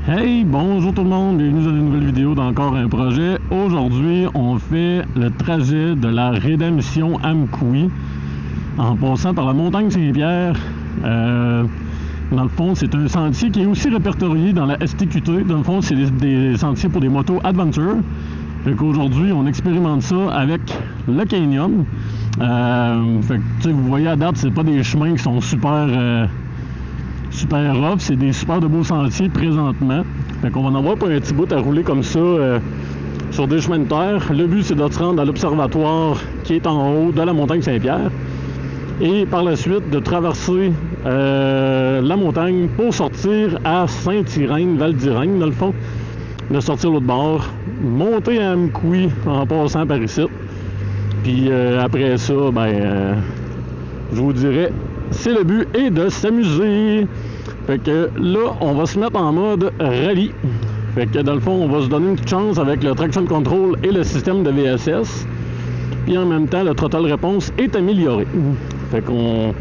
Hey, bonjour tout le monde, bienvenue dans une nouvelle vidéo d'encore un projet. Aujourd'hui, on fait le trajet de la Rédemption Amkoui en passant par la montagne Saint-Pierre. Dans le fond, c'est un sentier qui est aussi répertorié dans la STQT. Dans le fond, c'est des sentiers pour des motos adventure. Fait qu'aujourd'hui, on expérimente ça avec le Canyon. Fait que, vous voyez à date, c'est pas des chemins qui sont super rough, c'est des super de beaux sentiers présentement. Fait qu'on va en avoir pour un petit bout à rouler comme ça sur des chemins de terre. Le but, c'est de se rendre à l'observatoire qui est en haut de la montagne Saint-Pierre. Et par la suite, de traverser la montagne pour sortir à Saint-Irène, Val-d'Irène, dans le fond. De sortir l'autre bord, monter à Amkoui en passant par ici. Puis après ça, je vous dirais, c'est le but et de s'amuser. Fait que là, on va se mettre en mode rallye. Fait que dans le fond, on va se donner une petite chance avec le traction control et le système de VSS. Puis en même temps, le throttle réponse est amélioré. Fait qu'on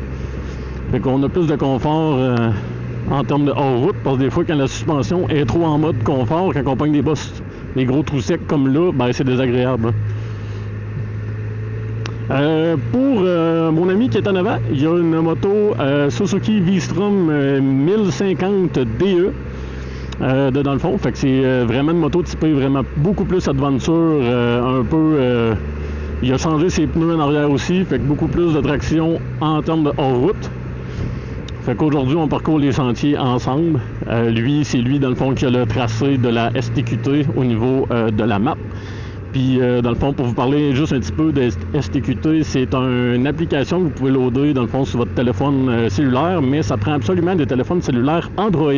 a plus de confort en termes de hors-route, parce que des fois, quand la suspension est trop en mode confort, quand on pogne des bosses, des gros trous secs comme là, c'est désagréable. Pour mon ami qui est en avant, il y a une moto Suzuki V-Strom 1050 DE dans le fond. Fait que c'est vraiment une moto typée vraiment beaucoup plus adventure, un peu... il a changé ses pneus en arrière aussi, fait que beaucoup plus de traction en termes de hors-route. Fait qu'aujourd'hui, on parcourt les sentiers ensemble. C'est lui, dans le fond, qui a le tracé de la STQT au niveau de la map. Puis, dans le fond, pour vous parler juste un petit peu de STQT, c'est une application que vous pouvez loader, dans le fond, sur votre téléphone cellulaire, mais ça prend absolument des téléphones cellulaires Android.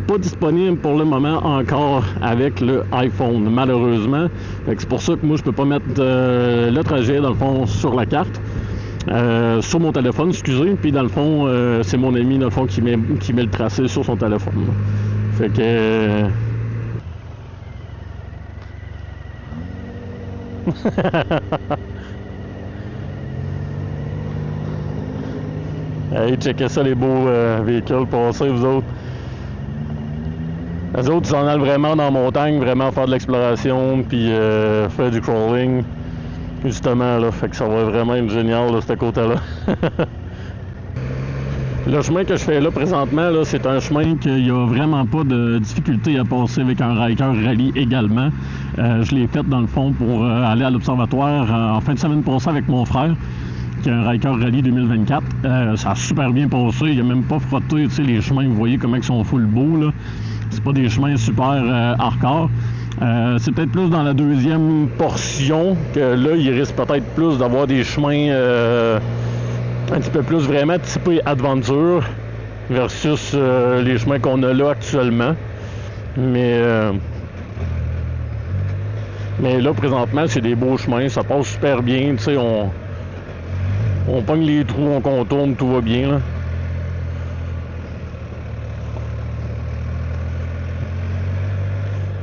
Pas disponible pour le moment encore avec le iPhone, malheureusement. Fait que c'est pour ça que moi, je peux pas mettre le trajet, dans le fond, sur la carte. Sur mon téléphone, excusez, puis dans le fond, c'est mon ami, dans le fond, qui met le tracé sur son téléphone. Fait que... Hey, checkez ça, les beaux véhicules passer, vous autres. Les autres, ils s'en allent vraiment dans la montagne, vraiment faire de l'exploration, puis faire du crawling. Justement, là, fait que ça va vraiment être génial, là, ce côté-là. Le chemin que je fais là, présentement, là, c'est un chemin qu'il n'y a vraiment pas de difficulté à passer avec un Ryker Rally également. Je l'ai fait, dans le fond, pour aller à l'observatoire en fin de semaine passée avec mon frère, qui a un Ryker Rally 2024. Ça a super bien passé, il n'a même pas frotté, tu sais, les chemins, vous voyez comment ils sont full beaux, là. C'est pas des chemins super hardcore. C'est peut-être plus dans la deuxième portion que là, il risque peut-être plus d'avoir des chemins un petit peu plus vraiment typés adventure versus les chemins qu'on a là actuellement. Mais là, présentement, c'est des beaux chemins, ça passe super bien. Tu sais, on pogne les trous, on contourne, tout va bien, là.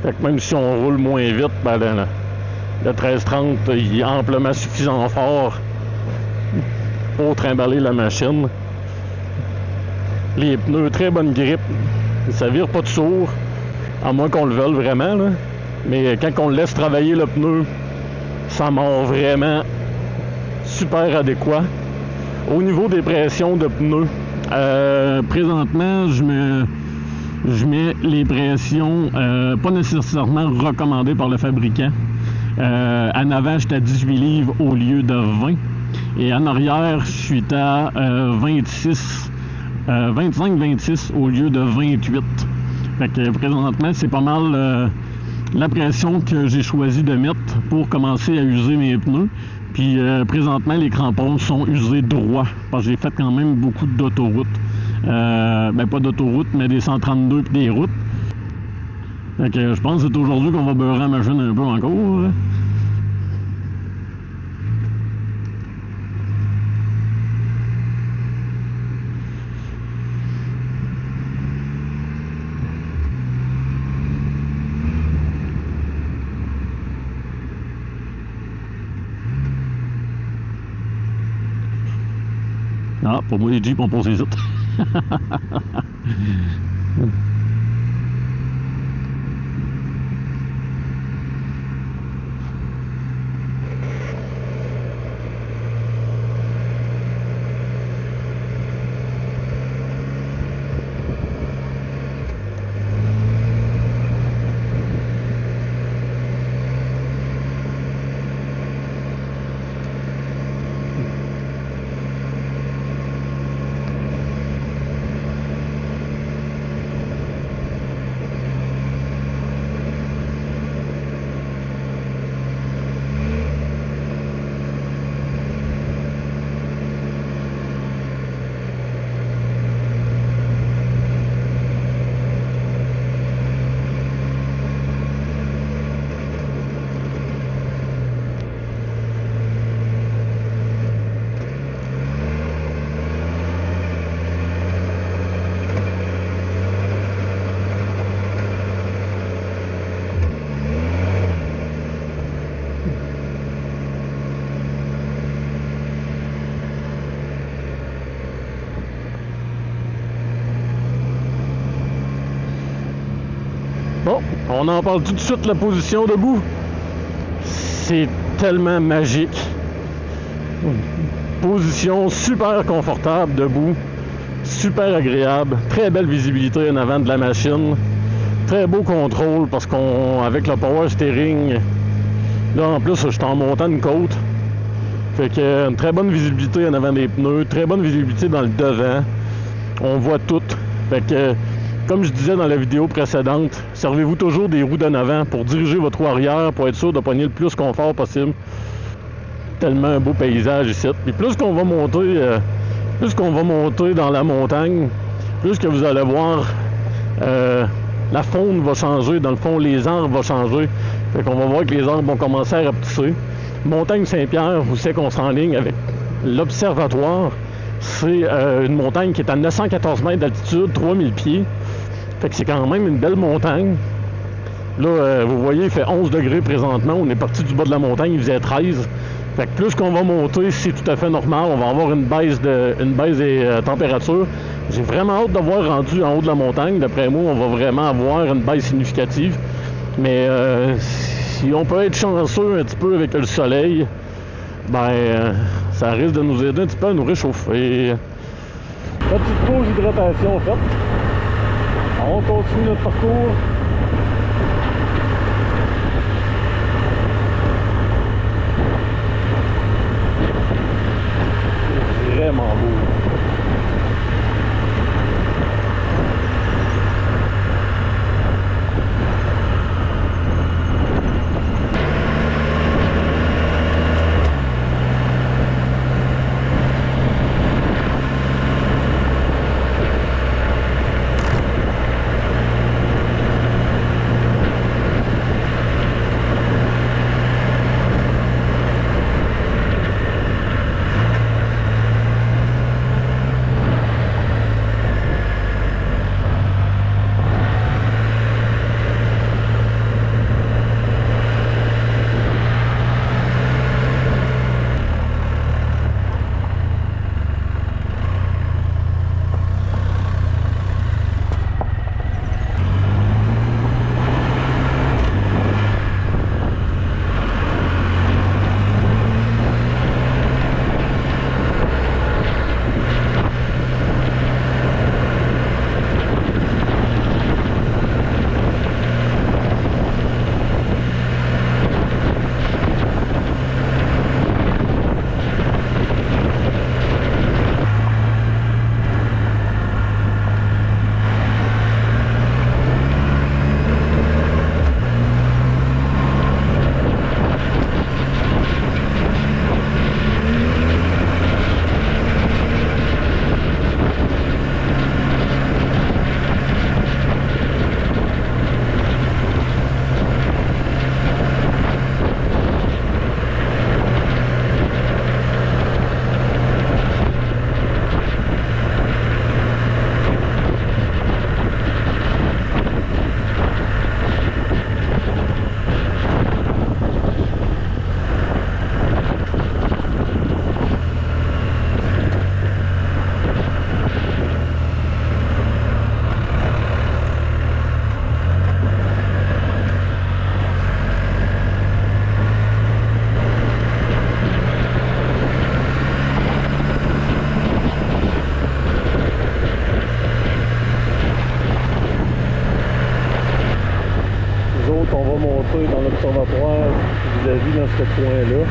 Fait que même si on roule moins vite, le 1330, il est amplement suffisant fort pour trimballer la machine. Les pneus, très bonne grippe. Ça vire pas de sourd, à moins qu'on le veuille vraiment, là. Mais quand on laisse travailler le pneu, ça mord vraiment super adéquat. Au niveau des pressions de pneus, présentement, je mets les pressions pas nécessairement recommandées par le fabricant. En avant, j'étais à 18 livres au lieu de 20. Et en arrière, je suis à 25-26 au lieu de 28. Fait que présentement, c'est pas mal la pression que j'ai choisi de mettre pour commencer à user mes pneus. Puis présentement, les crampons sont usés droit, parce que j'ai fait quand même beaucoup d'autoroutes. Pas d'autoroutes, mais des 132 puis des routes. Fait que je pense que c'est aujourd'hui qu'on va beurrer la machine un peu encore, là. Ah, pour moi, les Jeeps ont passé les autres. On en parle tout de suite, la position debout. C'est tellement magique. Position super confortable debout. Super agréable. Très belle visibilité en avant de la machine. Très beau contrôle parce qu'avec le power steering, là en plus je suis en montant une côte. Fait que une très bonne visibilité en avant des pneus, très bonne visibilité dans le devant. On voit tout. Fait que comme je disais dans la vidéo précédente, servez-vous toujours des roues d'en avant pour diriger votre roue arrière pour être sûr de pogner le plus confort possible. Tellement un beau paysage ici. Puis plus qu'on va monter dans la montagne, plus que vous allez voir la faune va changer, dans le fond les arbres vont changer. Fait qu'on va voir que les arbres vont commencer à rapetisser. Montagne Saint-Pierre, vous savez qu'on s'enligne avec l'observatoire. C'est une montagne qui est à 914 mètres d'altitude, 3000 pieds. Fait que c'est quand même une belle montagne. Là, vous voyez, il fait 11 degrés présentement. On est parti du bas de la montagne, il faisait 13. Fait que plus qu'on va monter, c'est tout à fait normal. On va avoir une baisse des températures. J'ai vraiment hâte de voir rendu en haut de la montagne. D'après moi, on va vraiment avoir une baisse significative. Mais si on peut être chanceux un petit peu avec le soleil, ça risque de nous aider un petit peu à nous réchauffer. Petite pause hydratation faite. On continue notre parcours. C'est vraiment beau. Dans l'observatoire vis-à-vis dans ce coin-là.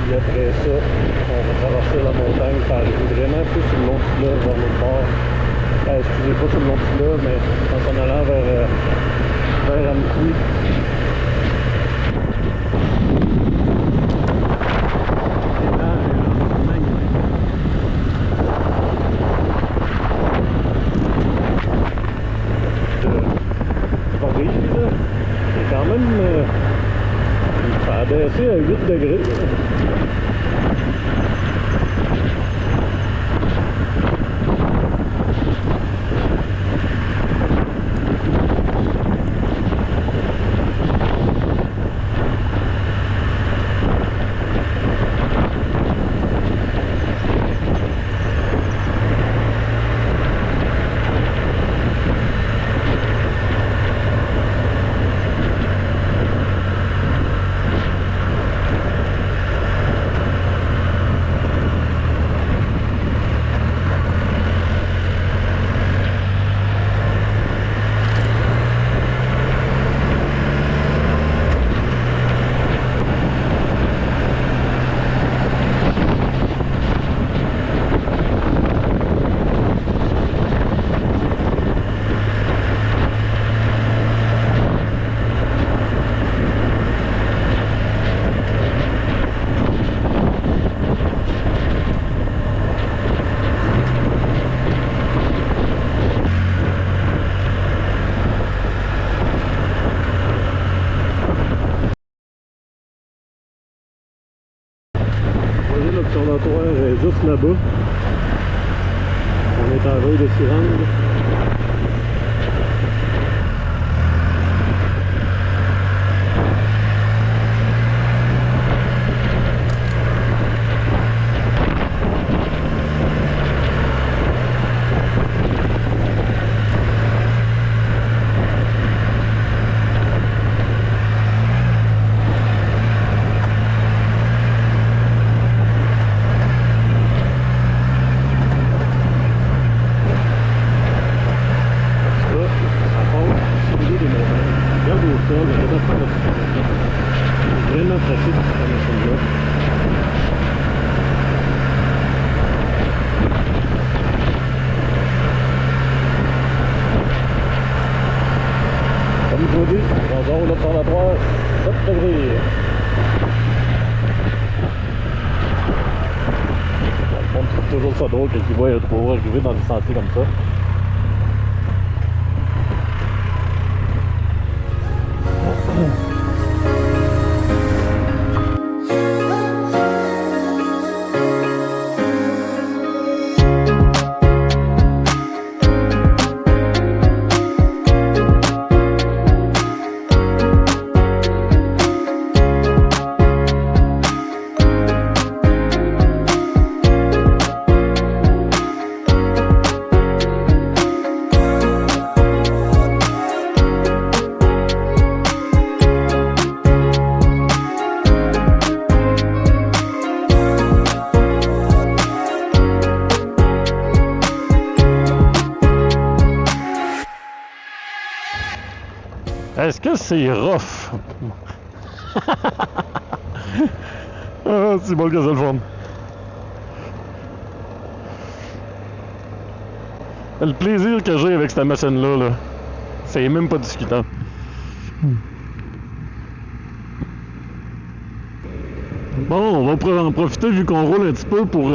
Et après ça, on va traverser la montagne pour arriver vraiment plus sur le long du fleuve vers l'autre bord. Excusez, pas sur le long du fleuve, mais en s'en allant vers Amkoui. Quand même, ça a baissé à 8 degrés. là-bas. On est en veille de s'y rendre. Vraiment pratique cette machine-là. Comme je vous dis, on va sur la 3, 7 degrés. On trouve toujours ça drôle quand ils voient un trou arriver dans des sentiers comme ça. Est-ce que c'est rough? Ah, c'est bon que ça le fun. Le plaisir que j'ai avec cette machine-là, là, c'est même pas discutable. Bon, on va en profiter vu qu'on roule un petit peu pour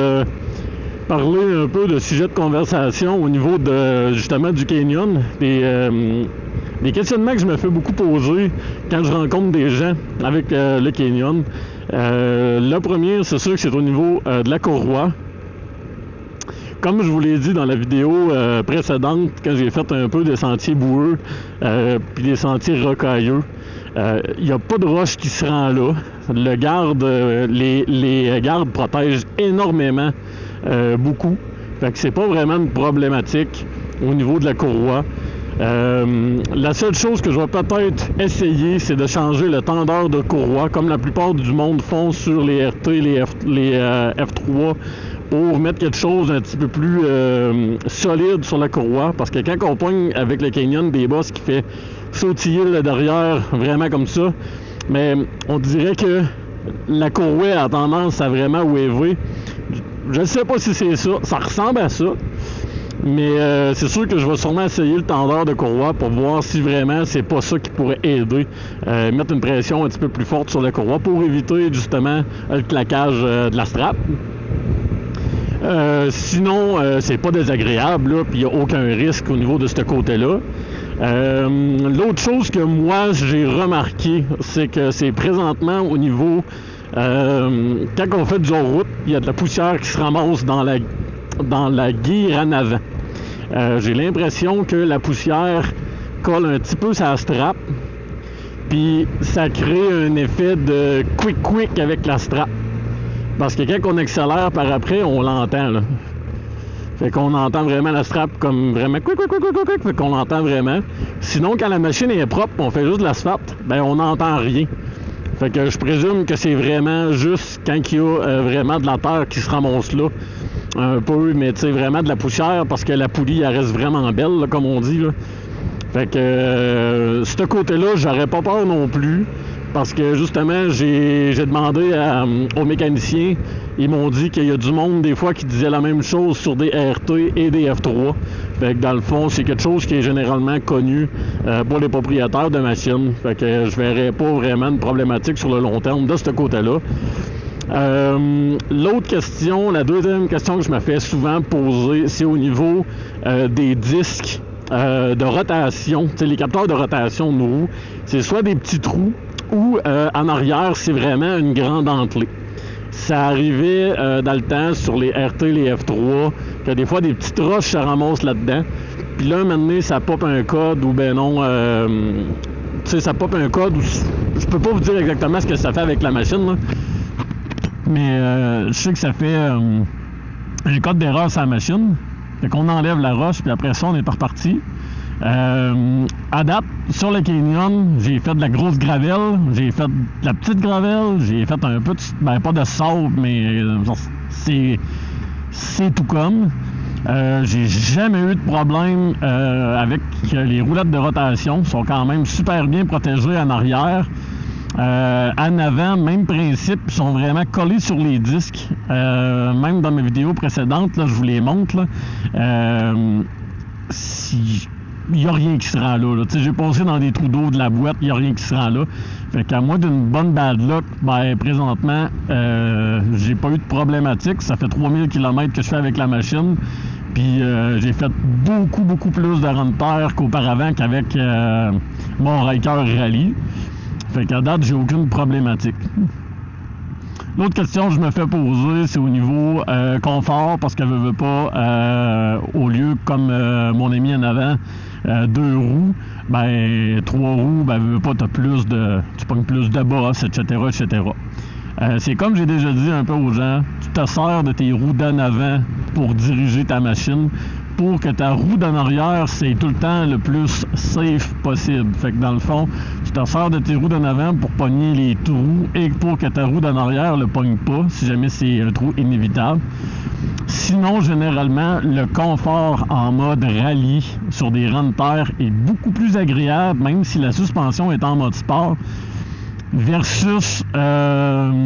parler un peu de sujet de conversation au niveau de justement du canyon. Des questionnements que je me fais beaucoup poser quand je rencontre des gens avec le canyon. Le premier, c'est sûr que c'est au niveau de la courroie. Comme je vous l'ai dit dans la vidéo précédente, quand j'ai fait un peu des sentiers boueux puis des sentiers rocailleux, il n'y a pas de roche qui se rend là. Le garde, les gardes protègent énormément, beaucoup. Fait que c'est pas vraiment une problématique au niveau de la courroie. La seule chose que je vais peut-être essayer, c'est de changer le tendeur de courroie, comme la plupart du monde font sur les RT, les F3, pour mettre quelque chose un petit peu plus solide sur la courroie. Parce que quand on pogne avec le canyon des bosses qui fait sautiller le derrière, vraiment comme ça, mais on dirait que la courroie a tendance à vraiment waver. Je ne sais pas si c'est ça, ça ressemble à ça. Mais c'est sûr que je vais sûrement essayer le tendeur de courroie pour voir si vraiment c'est pas ça qui pourrait aider. Mettre une pression un petit peu plus forte sur la courroie pour éviter justement le claquage de la strap. Sinon, c'est pas désagréable, puis il n'y a aucun risque au niveau de ce côté-là. L'autre chose que moi j'ai remarqué, c'est que c'est présentement au niveau... quand on fait du hors-route, il y a de la poussière qui se ramasse dans la guire en avant. J'ai l'impression que la poussière colle un petit peu sur la strap, puis ça crée un effet de quick avec la strap. Parce que quand on accélère par après, on l'entend, là. Fait qu'on entend vraiment la strap comme vraiment quick, fait qu'on l'entend vraiment. Sinon, quand la machine est propre, on fait juste de l'asphalte, ben on n'entend rien. Fait que je présume que c'est vraiment juste quand il y a vraiment de la terre qui se ramasse là. Un peu, mais tu sais, vraiment de la poussière, parce que la poulie, elle reste vraiment belle, là, comme on dit, là. Fait que, ce côté-là, j'aurais pas peur non plus, parce que, justement, j'ai demandé aux mécaniciens, ils m'ont dit qu'il y a du monde, des fois, qui disait la même chose sur des RT et des F3. Fait que, dans le fond, c'est quelque chose qui est généralement connu pour les propriétaires de machines. Fait que je verrais pas vraiment de problématique sur le long terme de ce côté-là. L'autre question, la deuxième question que je me fais souvent poser, c'est au niveau des disques de rotation. T'sais, les capteurs de rotation de roues, c'est soit des petits trous ou en arrière, c'est vraiment une grande entelée. ça arrivait dans le temps sur les RT, les F3, que des fois des petites roches se ramassent là-dedans. Puis là, un moment donné, ça pop un code ou ben non, tu sais, ça pop un code où je peux pas vous dire exactement ce que ça fait avec la machine, là. Mais je sais que ça fait un code d'erreur sur la machine. Fait qu'on enlève la roche, puis après ça, on est reparti. À date, sur le Canyon, j'ai fait de la grosse gravelle, j'ai fait de la petite gravelle, j'ai fait un peu de, ben pas de sable, mais c'est tout comme. J'ai jamais eu de problème avec les roulettes de rotation. Ils sont quand même super bien protégées en arrière. En avant, même principe, ils sont vraiment collés sur les disques. Même dans mes vidéos précédentes, là, je vous les montre. Il n'y a rien qui se rend là. J'ai passé dans des trous d'eau de la boîte, il n'y a rien qui se rend là. Fait qu'à moins d'une bonne bad luck, ben, présentement, j'ai pas eu de problématique. Ça fait 3000 km que je fais avec la machine. Puis j'ai fait beaucoup plus de run terre qu'auparavant qu'avec mon Ryker Rally. Fait qu'à date, j'ai aucune problématique. L'autre question que je me fais poser, c'est au niveau confort, parce que veut pas, au lieu comme mon ami en avant, 2 roues, ben 3 roues, ben veut pas, tu pognes plus de boss, etc. C'est comme j'ai déjà dit un peu aux gens, tu te sers de tes roues d'en avant pour diriger ta machine, pour que ta roue d'en arrière, c'est tout le temps le plus safe possible. Fait que dans le fond, tu te sers de tes roues d'en avant pour pogner les trous et pour que ta roue d'en arrière le pogne pas, si jamais c'est un trou inévitable. Sinon, généralement, le confort en mode rallye sur des rangs de terre est beaucoup plus agréable, même si la suspension est en mode sport, versus la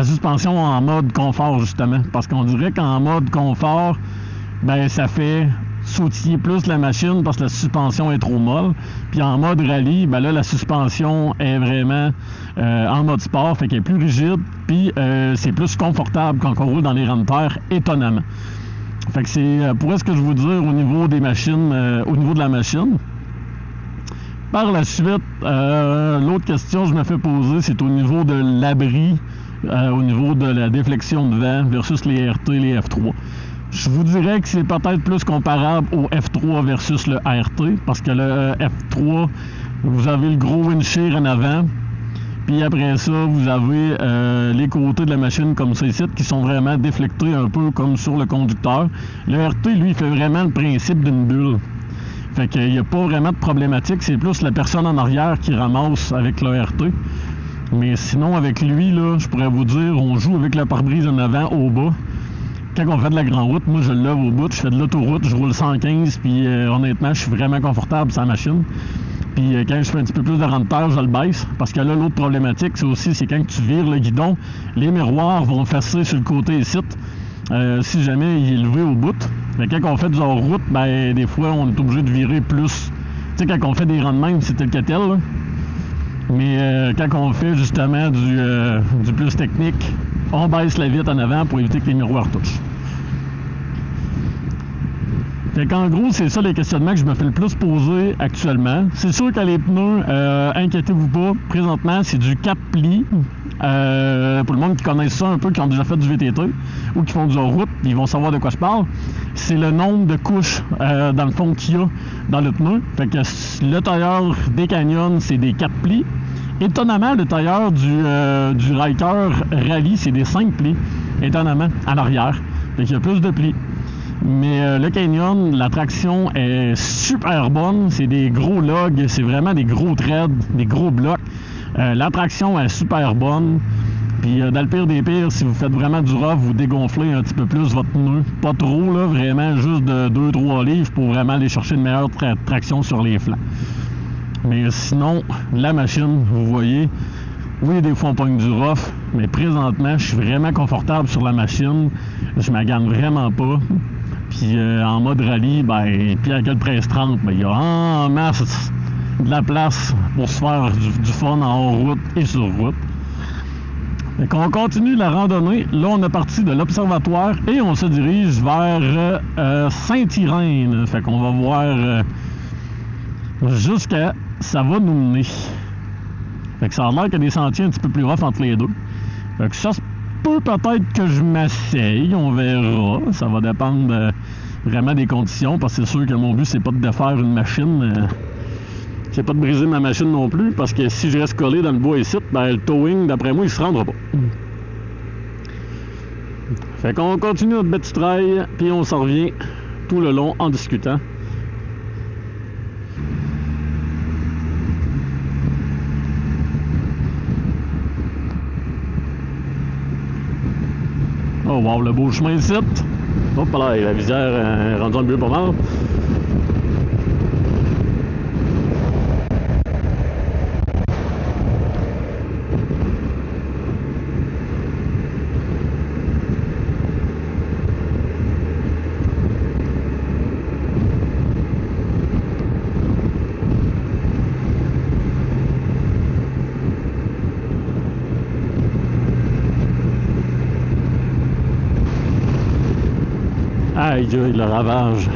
suspension en mode confort, justement. Parce qu'on dirait qu'en mode confort, ben ça fait sautiller plus la machine parce que la suspension est trop molle. Puis en mode rallye, ben là, la suspension est vraiment en mode sport, fait qu'elle est plus rigide, puis c'est plus confortable quand on roule dans les rangs de terre, étonnamment. Fait que c'est pour ce que je veux dire au niveau des machines, au niveau de la machine. Par la suite, l'autre question que je me fais poser, c'est au niveau de l'abri, au niveau de la déflexion de vent versus les RT, les F3. Je vous dirais que c'est peut-être plus comparable au F3 versus le RT, parce que le F3, vous avez le gros windshield en avant, puis après ça, vous avez les côtés de la machine comme ça ici, qui sont vraiment déflectés un peu comme sur le conducteur. Le RT, lui, fait vraiment le principe d'une bulle. Fait qu'il n'y a pas vraiment de problématique, c'est plus la personne en arrière qui ramasse avec le RT. Mais sinon, avec lui, là, je pourrais vous dire, on joue avec le pare-brise en avant au bas. Quand on fait de la grande route, moi je le lève au bout, je fais de l'autoroute, je roule 115, puis honnêtement, je suis vraiment confortable sur la machine. Puis quand je fais un petit peu plus de rang de terre, je le baisse. Parce que là, l'autre problématique, c'est quand tu vires le guidon, les miroirs vont fesser sur le côté ici, si jamais il est levé au bout. Mais quand on fait du hors-route, ben des fois, on est obligé de virer plus. Tu sais, quand on fait des rangs de même, c'est tel que tel, là. Mais quand on fait justement du plus technique, on baisse la vitre en avant pour éviter que les miroirs touchent. Fait qu'en gros, c'est ça les questionnements que je me fais le plus poser actuellement. C'est sûr que les pneus, inquiétez-vous pas, présentement, c'est du cap-pli. Pour le monde qui connaît ça un peu, qui ont déjà fait du VTT ou qui font du hors-route, ils vont savoir de quoi je parle. C'est le nombre de couches, dans le fond, qu'il y a dans le pneu. Fait que le tailleur des Canyon, c'est des 4 plis. Étonnamment, le tailleur du Ryker Rally, c'est des 5 plis. Étonnamment, en arrière. Fait qu'il y a plus de plis. Mais le Canyon, la traction est super bonne. C'est des gros logs, c'est vraiment des gros threads, des gros blocs. La traction est super bonne. Puis dans le pire des pires, si vous faites vraiment du rough, vous dégonflez un petit peu plus votre pneu. Pas trop, là, vraiment juste de 2-3 livres pour vraiment aller chercher une meilleure traction sur les flancs. Mais sinon, la machine, vous voyez, oui, des fois on pogne du rough, mais présentement, je suis vraiment confortable sur la machine. Je magane vraiment pas. Puis en mode rallye, ben, puis avec le 1330, ben, il y a en masse de la place pour se faire du fun en route et sur route. Fait qu'on continue la randonnée. Là, on est parti de l'observatoire et on se dirige vers Saint-Irène. Fait qu'on va voir jusqu'à ça va nous mener. Fait que ça a l'air qu'il y a des sentiers un petit peu plus rough entre les deux. Fait que ça, peut peut-être que je m'essaye, on verra. Ça va dépendre vraiment des conditions, parce que c'est sûr que mon but, c'est pas de défaire une machine. C'est pas de briser ma machine non plus, parce que si je reste collé dans le bois ici, ben, le towing, d'après moi, il se rendra pas. Fait qu'on continue notre petit trail, puis on s'en revient tout le long en discutant. Oh wow, le beau chemin ici. Hop là, la visière est rendue un peu pas mal. Aïe, le ravage.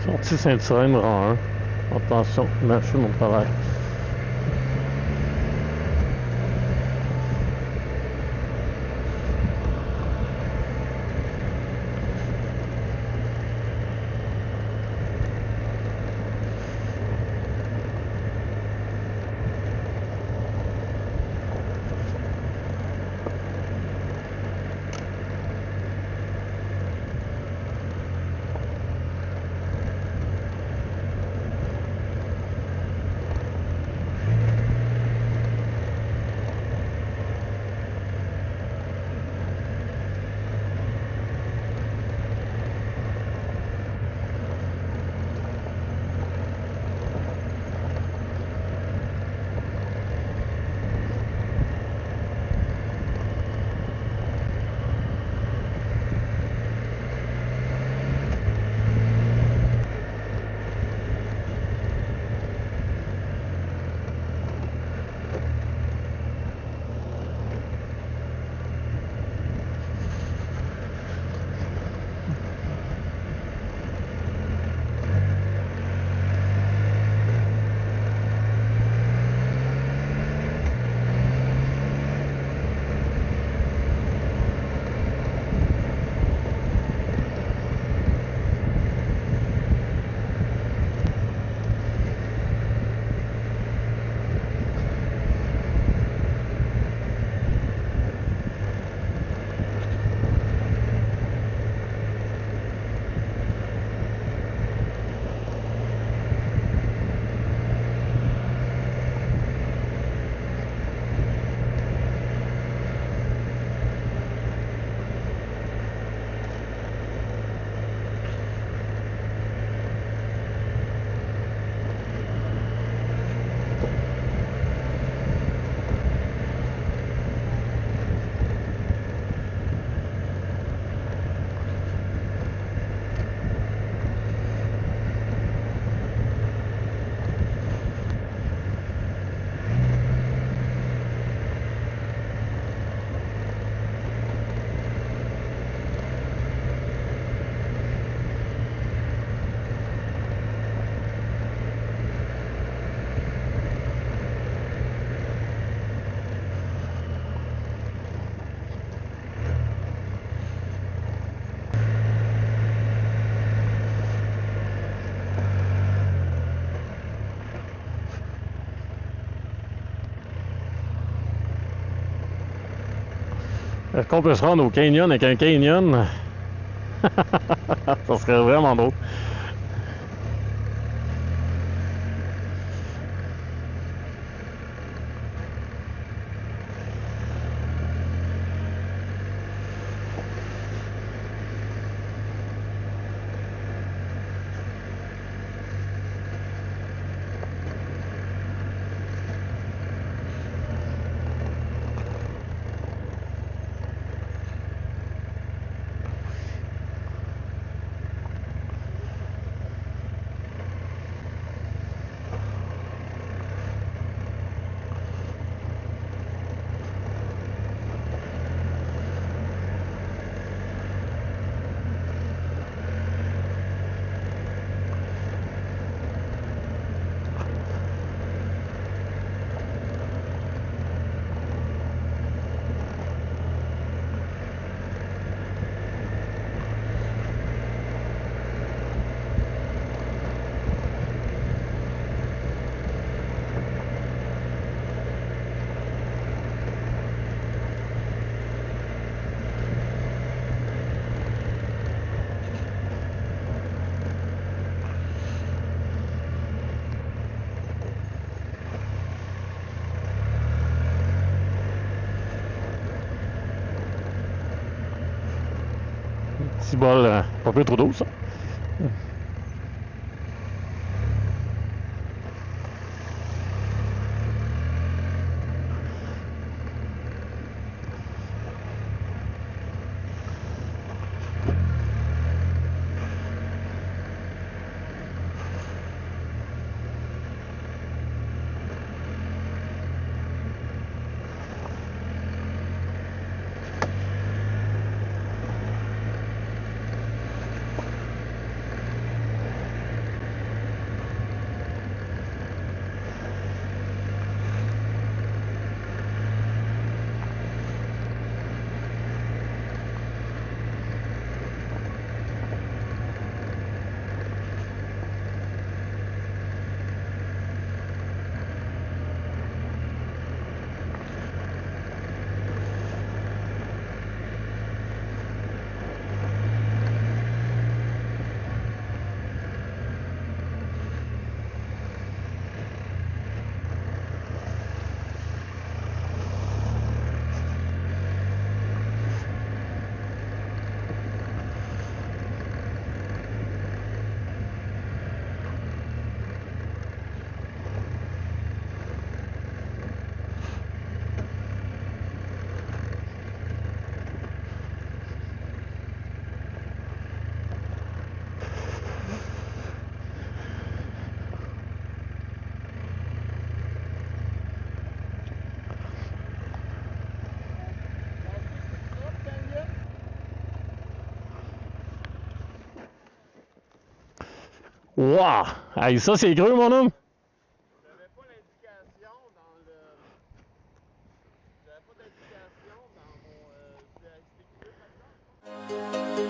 Sortie Sainte-Sirène, rang 1. Attention, machine au travail. Est-ce qu'on peut se rendre au canyon avec un canyon? Ça serait vraiment drôle. Si bol, pas peu trop d'eau, ça. Wow! Hey, ça, c'est creux, mon homme! J'avais pas l'indication dans le. J'avais pas d'indication dans mon. C'était creux, par exemple?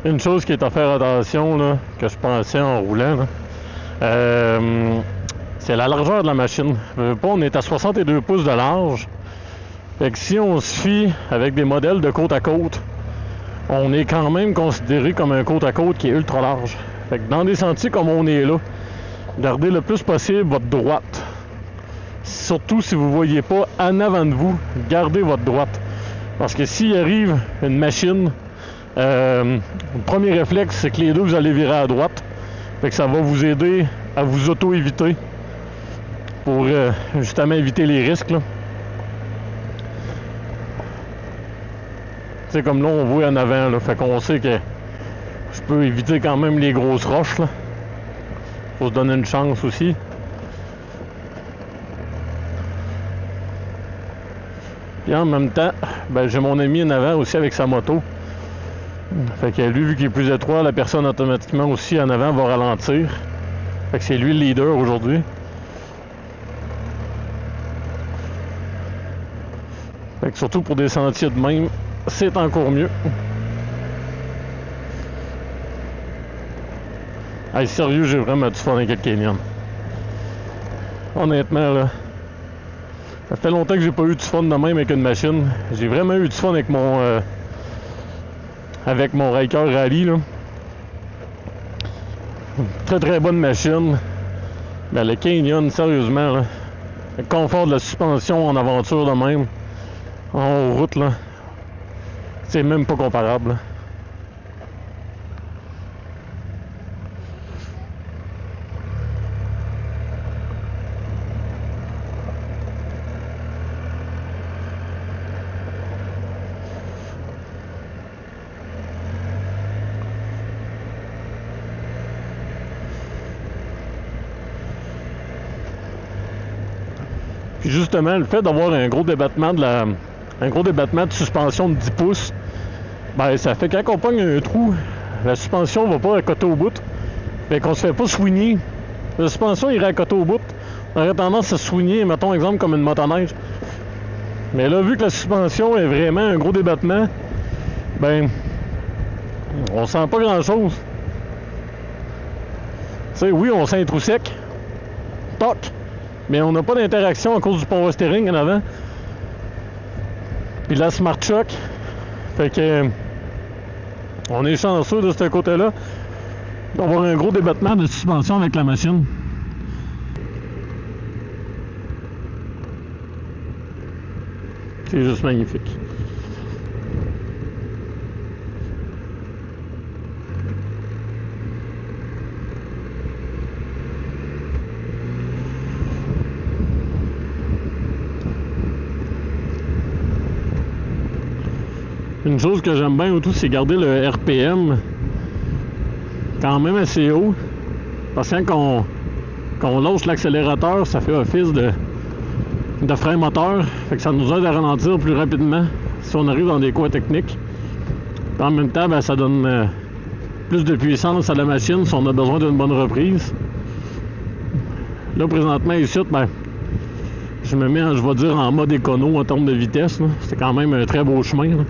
Une chose qui est à faire attention, là, que je pensais en roulant, là, c'est la largeur de la machine. On est à 62 pouces de large. Fait que si on se fie avec des modèles de côte à côte, on est quand même considéré comme un côte à côte qui est ultra large. Fait que dans des sentiers comme on est là, gardez le plus possible votre droite. Surtout si vous ne voyez pas en avant de vous, gardez votre droite. Parce que s'il arrive une machine, le premier réflexe, c'est que les deux, vous allez virer à droite. Fait que ça va vous aider à vous auto-éviter pour justement éviter les risques, là. C'est comme là, on voit en avant, là. Fait qu'on sait que je peux éviter quand même les grosses roches, là. Faut se donner une chance aussi. Puis en même temps, ben, j'ai mon ami en avant aussi avec sa moto. Fait que lui, vu qu'il est plus étroit, la personne automatiquement aussi en avant va ralentir. Fait que c'est lui le leader aujourd'hui. Fait que surtout pour des sentiers de même, c'est encore mieux. Hey, sérieux, j'ai vraiment du fun avec le Canyon. Honnêtement, là, ça fait longtemps que j'ai pas eu du fun de même avec une machine. J'ai vraiment eu du fun avec mon Ryker Rally, là. Très très bonne machine. Ben, le Canyon, sérieusement, là, le confort de la suspension en aventure de même, en route, là, c'est même pas comparable. Là. Puis justement, le fait d'avoir un gros débattement de suspension de 10 pouces, ben ça fait quand on pogne un trou, la suspension va pas à côté au bout. Fait qu'on se fait pas soigner. La suspension irait à côté au bout. On aurait tendance à se soigner, mettons exemple comme une motoneige. Mais là, vu que la suspension est vraiment un gros débattement, ben on sent pas grand chose. Tu sais, oui, on sent un trou sec. Toc! Mais on n'a pas d'interaction à cause du power steering en avant. Puis la Smart Shock. Fait que on est chanceux de ce côté-là d'avoir un gros débattement de suspension avec la machine. C'est juste magnifique. Une chose que j'aime bien autour, c'est garder le RPM quand même assez haut. Parce que quand on lâche l'accélérateur, ça fait office de frein moteur. Fait que ça nous aide à ralentir plus rapidement si on arrive dans des coins techniques. Puis en même temps, ben, ça donne plus de puissance à la machine si on a besoin d'une bonne reprise. Là, présentement, ici, ben, je me mets, je vais dire, en mode écono en termes de vitesse. C'est quand même un très beau chemin. Là.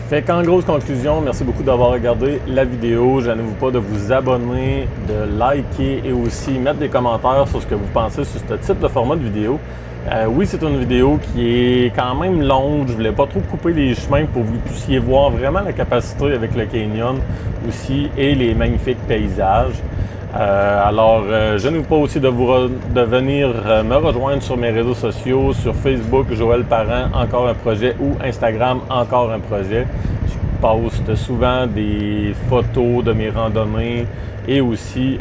Fait qu'en grosse conclusion, merci beaucoup d'avoir regardé la vidéo. Gênez-vous pas de vous abonner, de liker et aussi mettre des commentaires sur ce que vous pensez sur ce type de format de vidéo. Oui, c'est une vidéo qui est quand même longue. Je voulais pas trop couper les chemins pour que vous puissiez voir vraiment la capacité avec le canyon aussi et les magnifiques paysages. Gênez-vous pas aussi de venir me rejoindre sur mes réseaux sociaux, sur Facebook, Joël Parent, encore un projet, ou Instagram, encore un projet. Je poste souvent des photos de mes randonnées et aussi,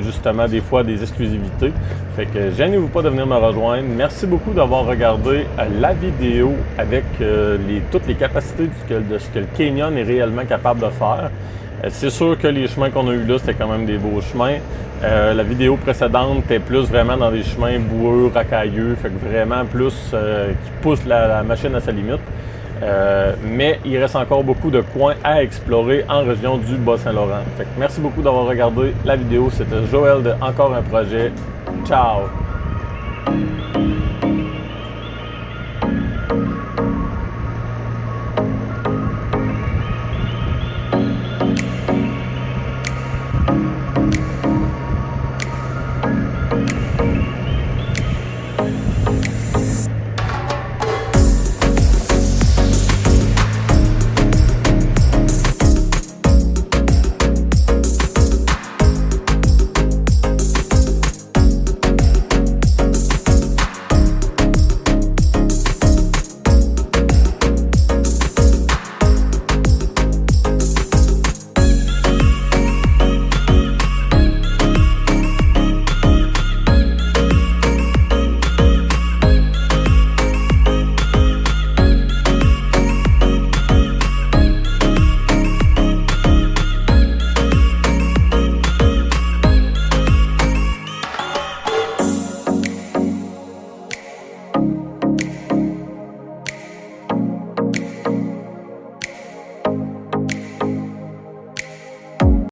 justement, des fois des exclusivités. Fait que gênez-vous pas de venir me rejoindre. Merci beaucoup d'avoir regardé la vidéo avec toutes les capacités de ce que le canyon est réellement capable de faire. C'est sûr que les chemins qu'on a eu là, c'était quand même des beaux chemins. La vidéo précédente était plus vraiment dans des chemins boueux, racailleux, fait que vraiment plus qui pousse la machine à sa limite. Mais il reste encore beaucoup de coins à explorer en région du Bas-Saint-Laurent. Fait que merci beaucoup d'avoir regardé la vidéo. C'était Joël de Encore un projet. Ciao!